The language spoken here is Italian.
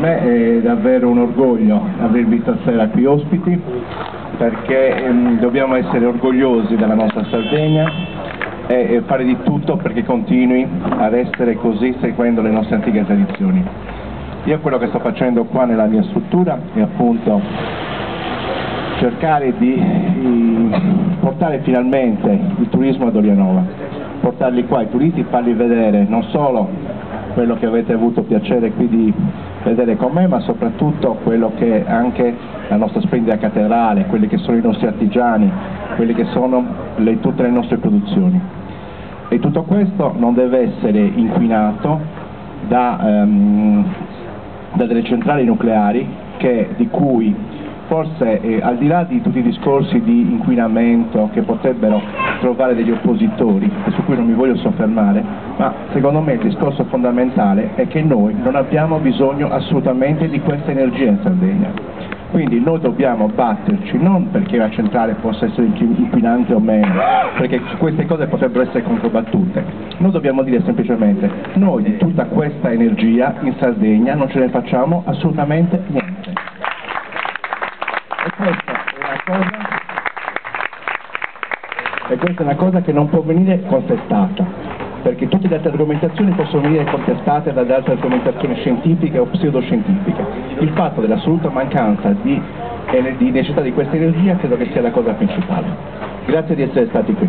me è davvero un orgoglio avervi stasera qui ospiti, perché dobbiamo essere orgogliosi della nostra Sardegna e fare di tutto perché continui ad essere così, seguendo le nostre antiche tradizioni. Io quello che sto facendo qua nella mia struttura è appunto cercare di portare finalmente il turismo ad Orianova, portarli qua i turisti, farli vedere non solo quello che avete avuto piacere qui di vedere con me, ma soprattutto quello che è anche la nostra splendida cattedrale, quelli che sono i nostri artigiani, quelli che sono tutte le nostre produzioni. E tutto questo non deve essere inquinato da delle centrali nucleari di cui forse al di là di tutti i discorsi di inquinamento che potrebbero trovare degli oppositori e su cui non mi voglio soffermare, ma secondo me il discorso fondamentale è che noi non abbiamo bisogno assolutamente di questa energia in Sardegna. Quindi noi dobbiamo batterci non perché la centrale possa essere inquinante o meno, perché queste cose potrebbero essere controbattute. Noi dobbiamo dire semplicemente: noi di tutta questa energia in Sardegna non ce ne facciamo assolutamente niente. E questa è una cosa che non può venire contestata, perché tutte le altre argomentazioni possono venire contestate dalle altre argomentazioni scientifiche o pseudoscientifiche. Il fatto dell'assoluta mancanza di necessità di questa energia credo che sia la cosa principale. Grazie di essere stati qui.